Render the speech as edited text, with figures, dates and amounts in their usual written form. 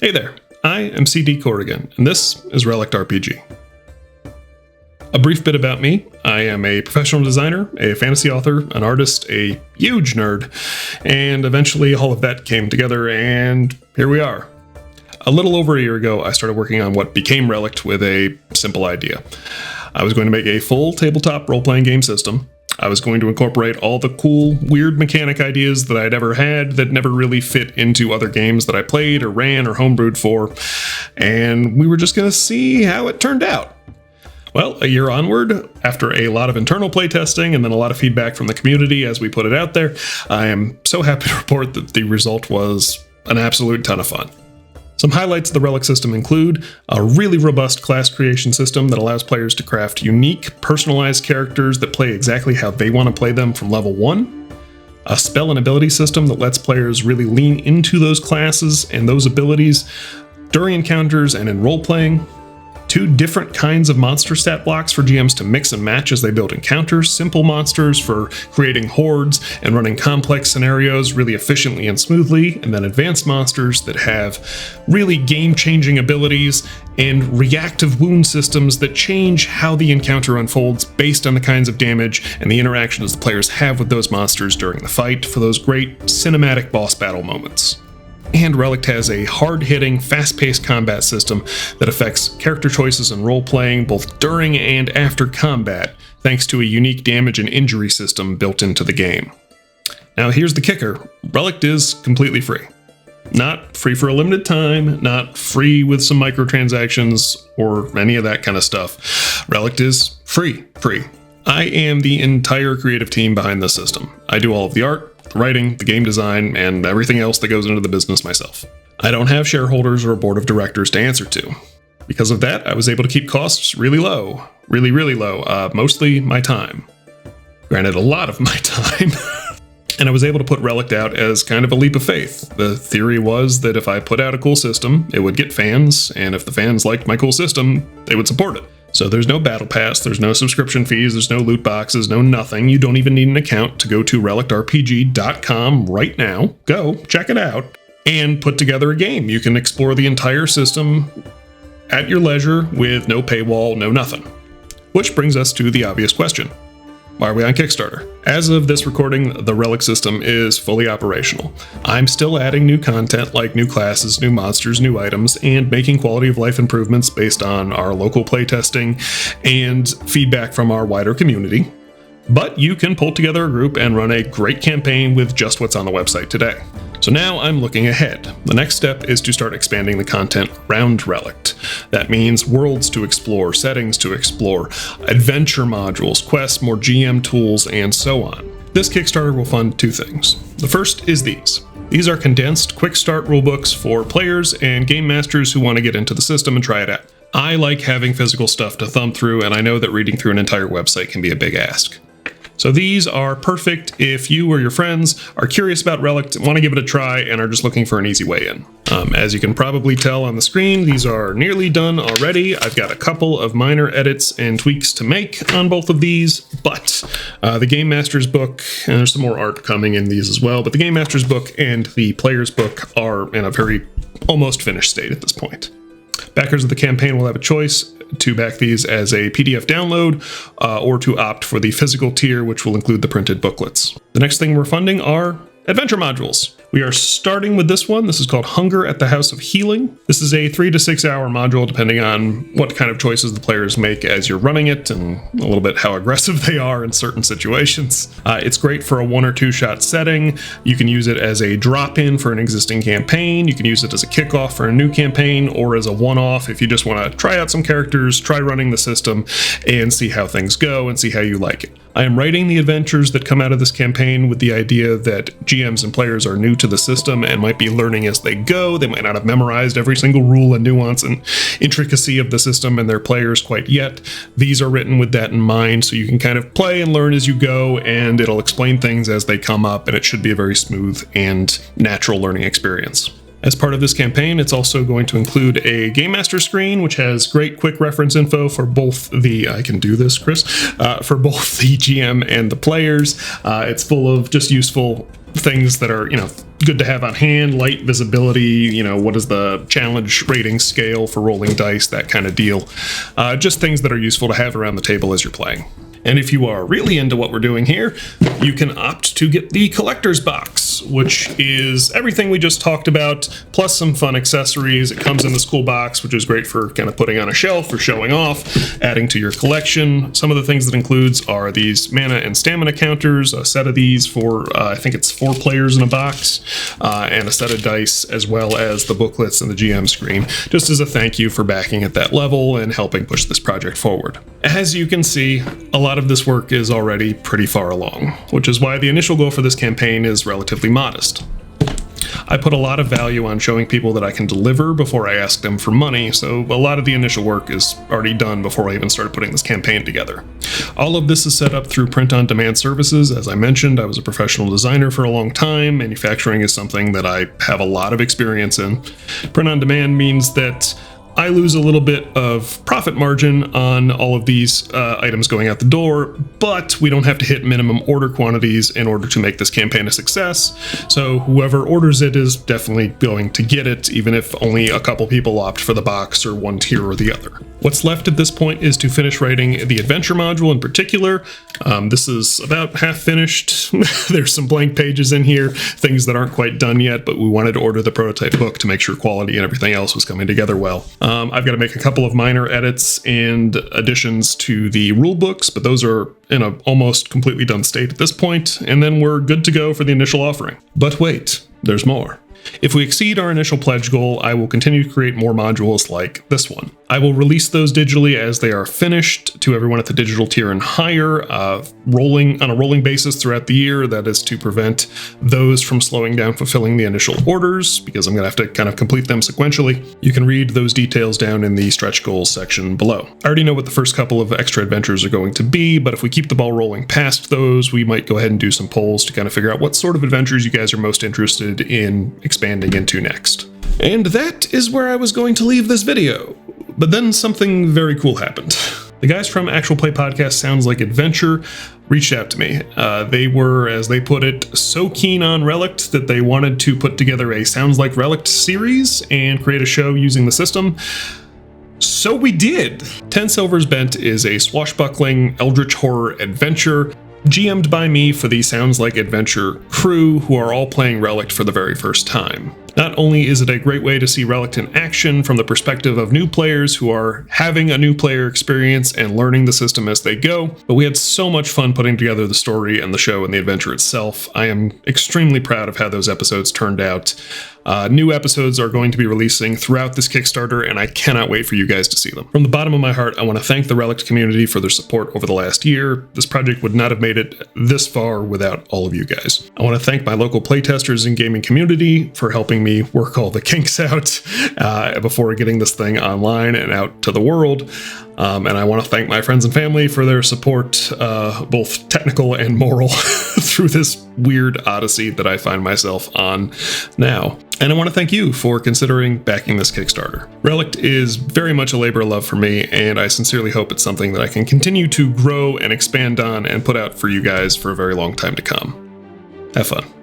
Hey there, I am CD Corrigan, and this is Relict RPG. A brief bit about me: I am a professional designer, a fantasy author, an artist, a huge nerd, and eventually all of that came together, and here we are. A little over a year ago, I started working on what became Relict with a simple idea. I was going to make a full tabletop role-playing game system. I was going to incorporate all the cool, weird mechanic ideas that I'd ever had that never really fit into other games that I played or ran or homebrewed for, and we were just going to see how it turned out. Well, a year onward, after a lot of internal playtesting and then a lot of feedback from the community as we put it out there, I am so happy to report that the result was an absolute ton of fun. Some highlights of the Relic system include a really robust class creation system that allows players to craft unique, personalized characters that play exactly how they want to play them from level 1, a spell and ability system that lets players really lean into those classes and those abilities during encounters and in role-playing, 2 different kinds of monster stat blocks for GMs to mix and match as they build encounters, simple monsters for creating hordes and running complex scenarios really efficiently and smoothly, and then advanced monsters that have really game-changing abilities and reactive wound systems that change how the encounter unfolds based on the kinds of damage and the interactions the players have with those monsters during the fight for those great cinematic boss battle moments. And Relict has a hard-hitting, fast-paced combat system that affects character choices and role-playing both during and after combat, thanks to a unique damage and injury system built into the game. Now here's the kicker: Relict is completely free. Not free for a limited time, not free with some microtransactions or any of that kind of stuff. Relict is free. I am the entire creative team behind this system. I do all of the art, the writing, the game design, and everything else that goes into the business myself. I don't have shareholders or a board of directors to answer to. Because of that, I was able to keep costs really low. Really low. Mostly my time. Granted, a lot of my time. And I was able to put Relict out as kind of a leap of faith. The theory was that if I put out a cool system, it would get fans, and if the fans liked my cool system, they would support it. So there's no battle pass, there's no subscription fees, there's no loot boxes, no nothing. You don't even need an account to go to relictrpg.com right now. Go, check it out, and put together a game. You can explore the entire system at your leisure with no paywall, no nothing. Which brings us to the obvious question: why are we on Kickstarter? As of this recording, the Relic system is fully operational. I'm still adding new content like new classes, new monsters, new items, and making quality of life improvements based on our local playtesting and feedback from our wider community. But you can pull together a group and run a great campaign with just what's on the website today. So now I'm looking ahead. The next step is to start expanding the content around Relict. That means worlds to explore, settings to explore, adventure modules, quests, more GM tools, and so on. This Kickstarter will fund 2 things. The first is these. These are condensed, quick start rulebooks for players and game masters who want to get into the system and try it out. I like having physical stuff to thumb through, and I know that reading through an entire website can be a big ask. So these are perfect if you or your friends are curious about Relict, want to give it a try, and are just looking for an easy way in. As you can probably tell on the screen, these are nearly done already. I've got a couple of minor edits and tweaks to make on both of these, but the Game Master's book, and there's some more art coming in these as well, but the Game Master's book and the Player's book are in a very almost finished state at this point. Backers of the campaign will have a choice to back these as a PDF download or to opt for the physical tier, which will include the printed booklets. The next thing we're funding are adventure modules. We are starting with this one. This is called Hunger at the House of Healing. This is a 3 to 6 hour module depending on what kind of choices the players make as you're running it and a little bit how aggressive they are in certain situations. It's great for a 1 or 2 shot setting. You can use it as a drop-in for an existing campaign. You can use it as a kickoff for a new campaign or as a one-off if you just want to try out some characters, try running the system, and see how things go and see how you like it. I am writing the adventures that come out of this campaign with the idea that GMs and players are new to the system and might be learning as they go. They might not have memorized every single rule and nuance and intricacy of the system and their players quite yet. These are written with that in mind, so you can kind of play and learn as you go, and it'll explain things as they come up, and it should be a very smooth and natural learning experience. As part of this campaign, it's also going to include a Game Master screen, which has great quick reference info for both the, I can do this, Chris, for both the GM and the players. It's full of just useful things that are, good to have on hand, light visibility, what is the challenge rating scale for rolling dice, that kind of deal. Just things that are useful to have around the table as you're playing. And if you are really into what we're doing here, you can opt to get the collector's box, which is everything we just talked about, plus some fun accessories. It comes in this cool box, which is great for kind of putting on a shelf or showing off, adding to your collection. Some of the things that includes are these mana and stamina counters, a set of these for, I think it's 4 players in a box, and a set of dice, as well as the booklets and the GM screen, just as a thank you for backing at that level and helping push this project forward. As you can see, a lot of this work is already pretty far along, which is why the initial goal for this campaign is relatively modest. I put a lot of value on showing people that I can deliver before I ask them for money, so a lot of the initial work is already done before I even started putting this campaign together. All of this is set up through print-on-demand services. As I mentioned, I was a professional designer for a long time. Manufacturing is something that I have a lot of experience in. Print-on-demand means that I lose a little bit of profit margin on all of these items going out the door, but we don't have to hit minimum order quantities in order to make this campaign a success. So whoever orders it is definitely going to get it, even if only a couple people opt for the box or one tier or the other. What's left at this point is to finish writing the adventure module in particular. This is about half finished. There's some blank pages in here, things that aren't quite done yet, but we wanted to order the prototype book to make sure quality and everything else was coming together well. I've got to make a couple of minor edits and additions to the rule books, but those are in an almost completely done state at this point, and then we're good to go for the initial offering. But wait, there's more. If we exceed our initial pledge goal, I will continue to create more modules like this one. I will release those digitally as they are finished to everyone at the digital tier and higher, rolling on a rolling basis throughout the year. That is to prevent those from slowing down fulfilling the initial orders, because I'm going to have to kind of complete them sequentially. You can read those details down in the stretch goals section below. I already know what the first couple of extra adventures are going to be, but if we keep the ball rolling past those, we might go ahead and do some polls to kind of figure out what sort of adventures you guys are most interested in expanding into next. And that is where I was going to leave this video. But then something very cool happened. The guys from Actual Play Podcast Sounds Like Adventure reached out to me. They were, as they put it, so keen on Relict that they wanted to put together a Sounds Like Relict series and create a show using the system. So we did! 10 Silvers Bent is a swashbuckling eldritch horror adventure GM'd by me for the Sounds Like Adventure crew, who are all playing Relict for the very first time. Not only is it a great way to see Relict in action from the perspective of new players who are having a new player experience and learning the system as they go, but we had so much fun putting together the story and the show and the adventure itself. I am extremely proud of how those episodes turned out. New episodes are going to be releasing throughout this Kickstarter, and I cannot wait for you guys to see them. From the bottom of my heart, I want to thank the Relict community for their support over the last year. This project would not have made it this far without all of you guys. I want to thank my local playtesters and gaming community for helping me work all the kinks out before getting this thing online and out to the world. And I want to thank my friends and family for their support, both technical and moral, through this weird odyssey that I find myself on now. And I want to thank you for considering backing this Kickstarter. Relict is very much a labor of love for me, and I sincerely hope it's something that I can continue to grow and expand on and put out for you guys for a very long time to come. Have fun.